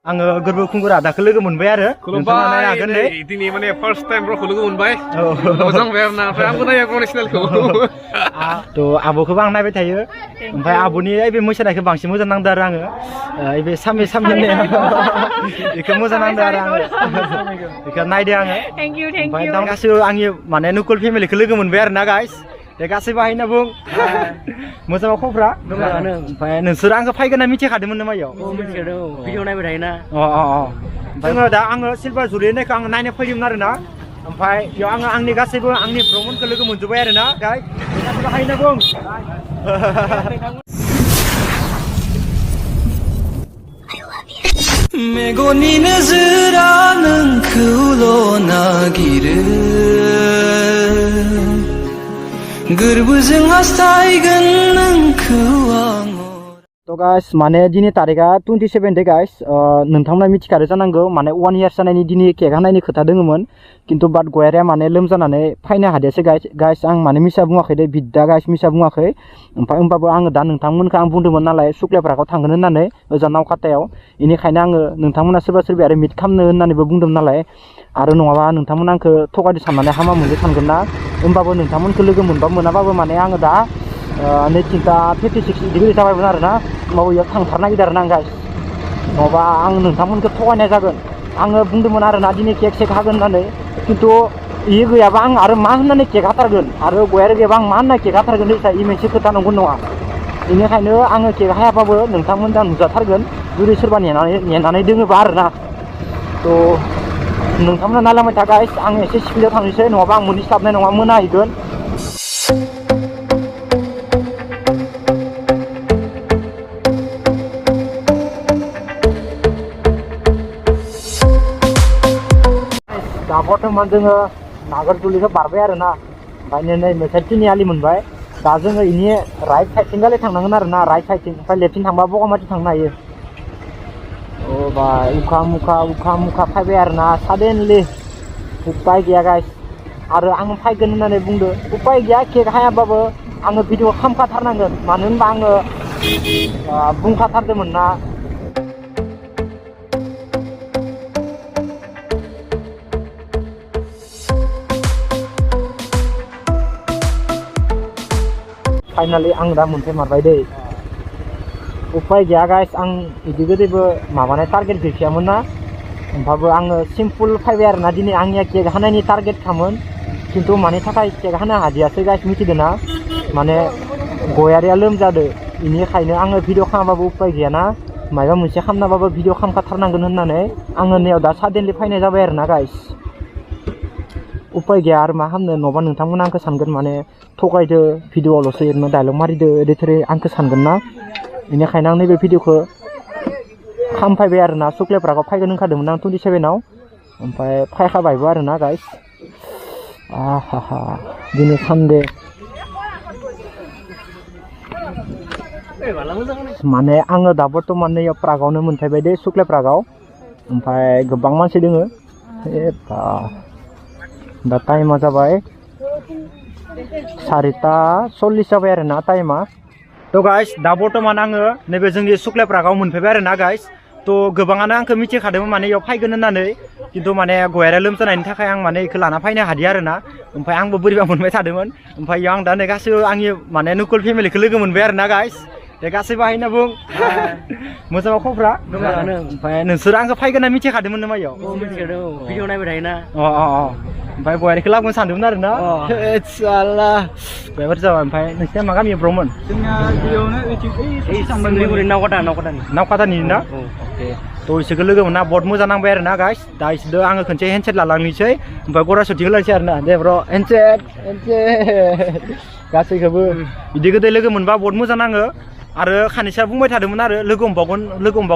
आङो गोरबो खुंगुर आदाखौ लोगो मोनबाय आरो नोंथाङा नायनो हागोन दे दिनै माने फार्स्ट टाइम ब्रखौ लोगो मोनबाय मोजां मोनबाय आरोना ओमफ्राय आंबो नायो प्रफेसनेलखौ थ' आब'खौबो आं नायबाय थायो ओमफ्राय आब'नि बे मोसानायखौ बांसिन मोजां नांदों आरो आङो बे सामि होननाया बेखौ मोजां नांदों आरो आङो बेखौ नायदो आङो ओमफ्य दा गासैबो आंनि माने नुकुल फेमिलिखौ लोगो मोनबाय आरो ना गाइस दे गासैबो हायना बुं मोजां खबरा ओमफ्राय नोंसोर आंखौ फायगोन होनना मिथिखादोंमोन नामा इयाव भिडिअ नायबाय थायोना जोङो दा आङो सिलभार जुलि होननायखौ आङो नायनो फैदोंमोन आरो ना ओमफ्राय बेयाव आङो आंनि गासैबो आंनि ब्रमोनखौ लोगो मोनजोब्बाय आरो ना गाइस गासैबो हायना बुं मेगननि नोजोरा नोंखौल' नागिरो गोरबोजों हास्थायगोन नोंखौ आं तो गाइस माने दिनै तारिखा 27 दे गाइस नोंथांमोना मिथिखादो जानांगौ माने 1 इयार जानायनि दिनै केक हानायनि खोथा दङमोन किन्तु बाट गयारिया माने लोमजानानै फैनो हादियासै गाइस आं माने मिसा बुङाखै दे बिदा गाइस मिसा बुङाखै ओमफ्राय होमबाबो आङो दा नोंथांमोनखौ आं बुंदोंमोन नालाय सुक्लेपाराखौ थांगोन होननानै ओजा नावकाटायाव बेनिखायनो आङो नोंथांमोना सोरबा आरो मिट खालामनो होननानैबो बुंदोंमोन नालाय आरो नङाबा नोंथांमोना आंखौ थगायदो साननानै हामा मोनदो सानगोन ना होमबाबो नोंथांमोनखौ लोगो मोनबा मोनाबाबो माने आङो दा नै 56 डिग्री जाबायमोन आरो ना होमबाबो बेयाव थांथारनो नागिरदों आरो ना आं गाइस नङाबा आं नोंथांमोनखौ थगायनाय जागोन आङो बुंदोंमोन आरो ना दिनै केक सेक हागोन होननानै किन्तु इयो गैयाबा आं आरो मा होननानै केक हाथारगोन आरो गयारि गैयाबा आं मा होनना केक हाथारगोन इ मोनसे खोथा नंगौ नङा बेनिखायनो आङो केक हायाबाबो नोंथांमोनजों नुजाथारगोन जुदि सोरबा नेनानै दोङोबा आरो ना थ' नोंथांमोना नायलांबाय था गाइस आं एसे स्पिडआव थांनोसै नङाबा आं मोनहैस्लाबनाय नङा मोनाहैगोन दा बर्थमान जोङो नागारजुलिखौ बारबाय आरो ना ओमफ्राय नै मेसेरथिनि आलि मोनबाय दा जोङो इनि राइट साइडथिं गालि थांनांगोन आरो ना राइट साइडथिं ओमफ्राय लेफ्टथिं थांबा बगामाथि थांनो हायो अ भाई उखा मुखा फैबाय आरो ना साडेनलि उपाय गैया गाइस आरो आं फैगोन होननानै बुंदो उपाय गैया केक हायाबाबो आङो भिडिअ खालामखाथारनांगोन मानो होनबा आङो बुंखाथारदोंमोन ना फाइनाली आं दा मोनफैमारबाय दै उपाय गैया गाइस आं बिदि गोदैबो माबानाय टारगेट गैखायामोन ना ओमफ्रायबो आङो सिम्पल फैबाय आरो ना दिनै आंनिया केक हानायनि टारगेट खामोन किन्तु मानि थाखाय केक हानो हादियासै गाइस मिथिदों ना माने गयारिया लोमजादों बेनिखायनो आङो भिडिअ खालामाबाबो उपाय गैयाना माबा मोनसे खालामनाबाबो भिडिअ खालामखाथारनांगोन होननानै आङो नैयाव दा साडेनलि फैनाय जाबाय आरो ना गाइस उपाय गैया आरो मा खालामनो नङाबा नोंथांमोना आंखौ सानगोन माने थगायदो भिडिअआवल'सो ओरैनो डायलग मारिदो ओरै आंखौ सानगोन ना बेनिखायनो आं नैबे भिडिअखौ खालामफैबाय आरो ना सुक्लेपाराखौ फैगोन होनखादोंमोन आं 27आव ओमफ्राय फैखाबायबो आरो ना गाइस दिनै सानडे माने आङो दा बर्थमान नैयाव प्रागआवनो मोनफैबाय दे सुक्लेपारागाव ओमफ्राय गोबां मानसि दोङो दा टाइमा जाबाय 4:40 जाबाय आरो ना टाइमा थ' गाइस दा बर्थमान आङो नैबे जोंनि सुक्लेपारागाव मोनफैबाय आरो ना गाइस थ' गोबाङानो आंखौ मिथिखादोंमोन माने इयाव फैगोन होननानै किन्तु माने गयारिया लोमजानायनि थाखाय आं माने बेखौ लाना फैनो हादिया आरो ना ओमफ्राय आंबो बोरैबा मोनबाय थादोंमोन ओमफ्राय इयाव आं दा नै गासैबो आंनि माने नुकुल फेमिलिखौ लोगो मोनबाय आरो ना गाइस दे गासैबो हायना बुं मोजां खबरा ओमफ्राय नोंसोर आंखौ फैगोन होनना मिथिखादोंमोन नामा इयाव मिथिखादों भिडिअ नायबाय थायोना ओमफ्राय गयारिखौ लाबोनो सानदोंमोन आरो ना गयाबार जाबाय ओमफ्राय नोंसिना मा गामिया ब्रमोन जोंनिया नावकाटानि ना थ' इसोरखौ लोगो मोनना बहुत मोजां नांबाय आरो ना गाइस दा इसोरजों आङो खनसे हेन्डसेट लालांनोसै ओमफ्राय गरासथिखौ लानोसै आरो ना दे ब्र हेन्डसेट गासैखौबो बिदि गोदै लोगो मोनबा बहुत मोजां नाङो आरो खानैसोआ बुंबाय थादोंमोन आरो लोगो हमबावगोन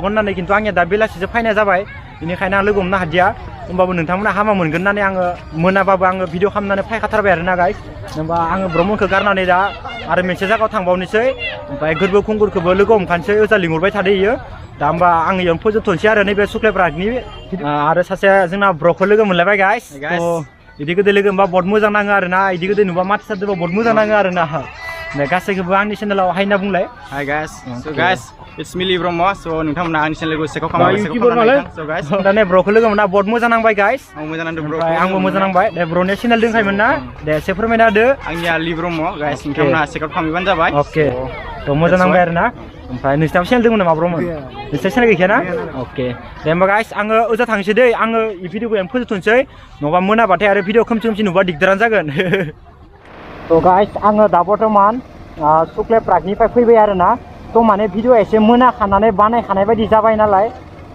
होननानै किन्तु आंनिया दा बेलासिसो फैनाय जाबाय बेनिखायनो आं लोगो हमनो हादिया होमबाबो नोंथांमोना हामा मोनगोन होननानै आङो मोनाबाबो आङो भिडिअ खालामनानै फैखाथारबाय आरो ना गाइस होमबा आङो ब्रह्मखौ गारनानै दा आरो मोनसे जायगायाव थांबावनोसै ओमफ्राय गोरबो खुंगुरखौबो लोगो हमखानोसै ओजा लिंहरबाय थादो इयो दा होमबा आं इयावनो फोजोबथ'नोसै आरो नैबे सुक्लेपारानि आरो सासे जोंना ब्र'खौ लोगो मोनलायबाय गाइस बिदि गोदै लोगो मोनबा बहुत मोजां नाङो आरो ना बिदि गोदै नुबा माथो सारदोंबा बहुत मोजां नाङो आरो ना दे गासैखौबो आंनि चेनेलाव हाय होनना बुंलाय Hi guys. So Okay. guys, it's Millie Bromo. So नोंथांमोना आंनि चेनेलखौ सेकआव खालामबाय YouTuber नालाय। So guys, दा नै ब्र'खौ लोगो मोनना बहुत मोजां नांबाय गाइस आं मोजां नांदों bro. ओमफ्राय आंबो मोजां नांबाय दे ब्र'नि चेनेल दंखायोमोन ना दे एसे फोरमायना होदो आंनिया लि ब्रह्म गाइस नोंथांमोना सेकआव खालामबानो जाबाय अके थ' मोजां नांबाय आरो ना ओमफ्राय नोंसिनाबो चेनेल दंमोन नामा ब्र'मोन नोंसिना चेनेल गैखाया ना अके दे होमबा गाइस आङो ओजा थांसै दै आङो इ भिडिअखौ एम फोजोबथ'नोसै नङाबा मोनाबाथाय आरो भिडिअ खोमसि खोमसि नुबा दिगदारानो जागोन थ' गाइस आङो दा बर्थमान सुक्ले प्रागनिफ्राय फैबाय आरो ना थ' माने भिडिअ एसे मोनाखानानै बानायखानाय बायदि जाबाय नालाय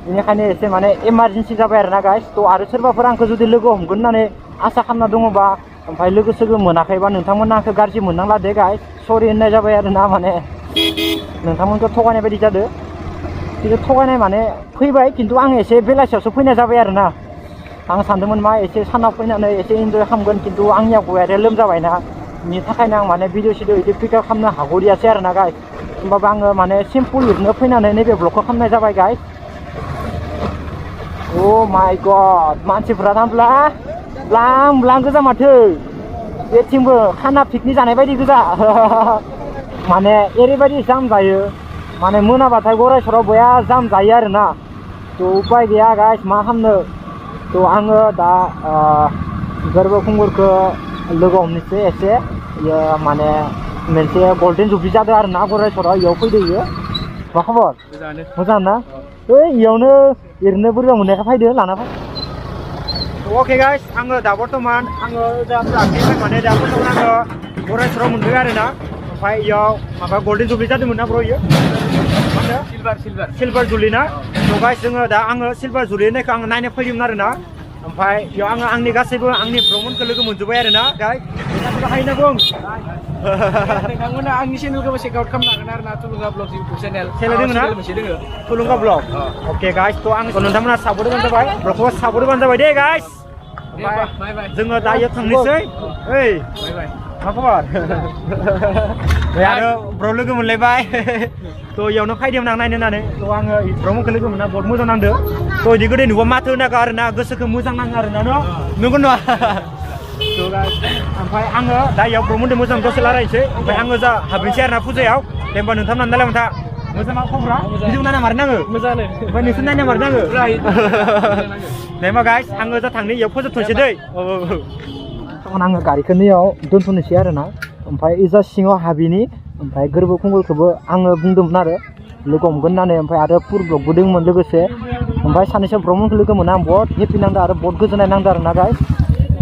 बेनिखायनो एसे माने इमारजेन्सि जाबाय आरो ना गाइस थ' आरो सोरबाफोर आंखौ जुदि लोगो हमगोन होननानै आसा खालामना दङबा ओमफ्राय लोगो सोगो मोनाखैबा नोंथांमोना आंखौ गाज्रि मोननांला दे गाइस सरि होननाय जाबाय आरो ना माने नोंथांमोनखौ थगायनाय बायदि जादों खिन्थु थगायनाय माने फैबाय खिन्थु आं एसे बेलासियावसो फैनाय जाबाय आरो ना आं सानदोंमोन मा एसे सानाव फैनानै एसे इन्जय खालामगोन खिन्थु आंनिया गयारिया लोमजाबायना बिनि थाखायनो आं माने भिडिअ सिडिअ बिदि पिकआप खालामनो हागौरियासै आरो ना गाइस होमबाबो आङो माने सिम्पोल लिरनो फैनानै नैबे ब्लगखौ खालामनाय जाबाय गाइस अ माय गड मानसिफ्रा नामब्ला ब्लां ब्लां गोजा माथो बेथिंबो खाना पिकनिक जानाय बायदि गोजा माने ओरैबायदि जाम जायो माने मोनाबाथाय गरायसराव बया जाम जायो आरो ना थ' उपाय गैया गाइस मा खालामनो थ' आङो दा गोरबो खुंगुरखौ लोगो हमनोसै एसे इयो माने मोनसे गल्डेन जुबलि जादों आरो ना गरायसराव इयाव फैदो इयो मा खबर मोजां ना ओइ इयावनो ओरैनो बोरैबा मोननायखाय फैदो लाना फै अके गाइस आङो दा बर्थमान आङो दा प्रागनिफ्राय माने दा बर्थमान आङो गरायसराव मोनदों आरो ना ओमफ्राय इयाव माबा गल्डेन जुबलि जादोंमोन ना ब्र' इयो मा होनो सिलभार जुबलि ना थ' गाइस जोङो दा आङो सिलभार जुबलि होननायखौ आङो नायनो फैदोंमोन आरो ना ओमफ्राय इयाव आङो आंनि गासैबो आंनि ब्र'मोनखौ लोगो मोनजोब्बाय आरो ना गाइस हायना बुं नोंथांमोना आंनि चेनेलखौबो चेकआउट खालामनो हागोन आरो ना थुलुंगा ब्लग इउटुब चेनेल दोङो ना मोनसे दोङो थुलुंगा ब्लग अके गाइस थ' आं नोंथांमोना सापर्ट होबानो जाबाय ब्लगखौ सापर्ट होबानो जाबाय दे गाइस बाय बाय जोङो दायो थांनोसै ओइ बाय बाय मा खबर आरो ब्र लोगो मोनलायबाय थ' इयावनो फायदोंमोन आं नायनो होननानै थ' आङो ब्र'मोनखौ लोगो मोनना बहुत मोजां नांदो थ' बिदि गोदै नुबा माथो होनांगौ आरो ना गोसोखौ मोजां नाङो आरो ना नंगौ नङा ओमफ्राय आङो दा इयाव ब्र'मोनजों मोजां दसे रायलायनोसै ओमफ्राय आङो जा हाबनोसै आरो ना फुजायाव दे होमबा नोंथांमोना नायलाय मोनथा मोजां मा खबरा भिडिअ नायना मारै नाङो मोजाङानो ओमफ्राय नोंसोर नायना मारै नाङो दे होमबा गाइस आङो जा थांनो इयाव फोजोबथ'नोसै दै आङो गारिखौ नैयाव दोनथ'नोसै आरो ना ओमफ्राय इजा सिङाव हाबिनि ओमफ्राय गोरबो खुंगुरखौबो आङो बुंदोंमोन आरो लोगो हमगोन होननानै ओमफ्राय आरो पुर ब्लगबो दंमोन लोगोसे ओमफ्राय सानैसो ब्र'मोनखौ लोगो मोना आं बहुत हेपि नांदों आरो बहुत गोजोननाय नांदों आरो ना गाइस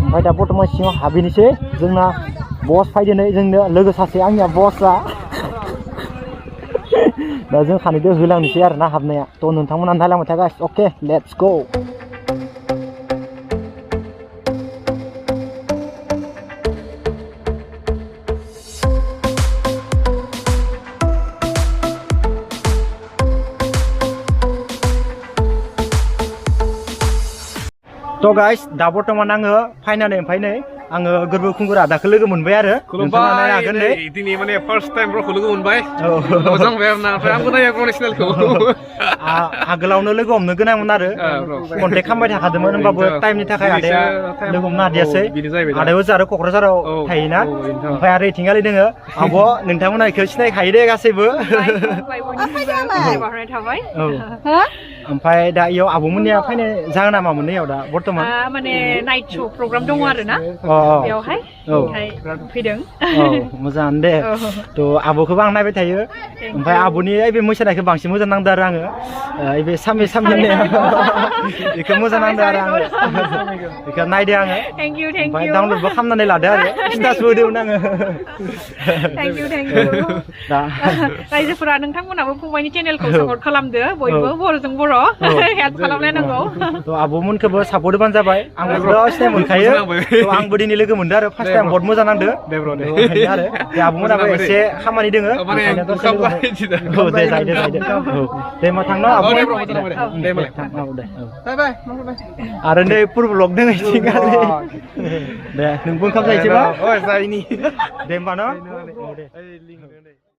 ओमफ्राय दा बर्थमान सिङाव हाबिनोसै जोंना बस फैदोनै जोंनो लोगो सासे आंनिया बसआ दा जों सानैदो होलांनोसै आरो ना हाबनाया थ' नोंथांमोना नायलांबाय था गाइस अके लेट्स गो थ' गाइस दा बर्थमान आङो फाइनानै ओमफ्राय नै आङो गोरबो खुंगुर आदाखौ लोगो मोनबाय आरो नोंथाङा नायनो हागोन दे दिनै माने फार्स्ट टाइम ब्रखौ लोगो मोनबाय मोजां मोनबाय आरो ना ओमफ्राय आंबो नायो ब्र'नि चेनेलखौ आगोलावनो लोगो हमनो गोनांमोन आरो कन्टेक्ट खालामबाय थाखादोंमोन होमबाबो टाइमनि थाखाय आदाया लोगो हमनो हादियासै आदायाबो आरो क'क्राझाराव थायोना ओमफ्राय आरो इथिंगालि दोङो आब' नोंथांमोना बेखौ सिनायखायो दे गासैबो ओमफ्राय दा इयाव आब'मोननिया फैनाय जाहोना मामोन इयाव दा बर्थमान माने नाइट श' प्रग्राम दङ आरो ना बेयावहाय फैदों मोजाङानो दे थ' आब'खौबो आं नायबाय थायो ओमफ्राय आब'नि बे मोसानायखौ बांसिन मोजां नांदों आरो आङो बे सामि बेखौ मोजां नांदों आरो आङो बेखौ नायदों आङो ओमफ्राय डाउनलडबो खालामनानै लादो आरो स्टेटासबो होदोंमोन आङो दा रायजोफोरा नोंथांमोनाबो फंबायनि चेनेलखौ सापर्ट खालामदो बयबो बर'जों बर' हेल्प खालामलायनांगौ थ' आब'मोनखौबो सापर्ट होबानो जाबाय आंबो बिराद सिनाय मोनखायो आंबो दिनै लोगो मोनदों आरो फार्स्ट टाइम बहुत मोजां नांदो आरो आब'मोनाबो एसे खामानि दोङो दे जायदो दे मा थांनो आरो नै पुर ब्लग दङ दे नोंबो ओंखाम जाहैसैबा दे होमबा न'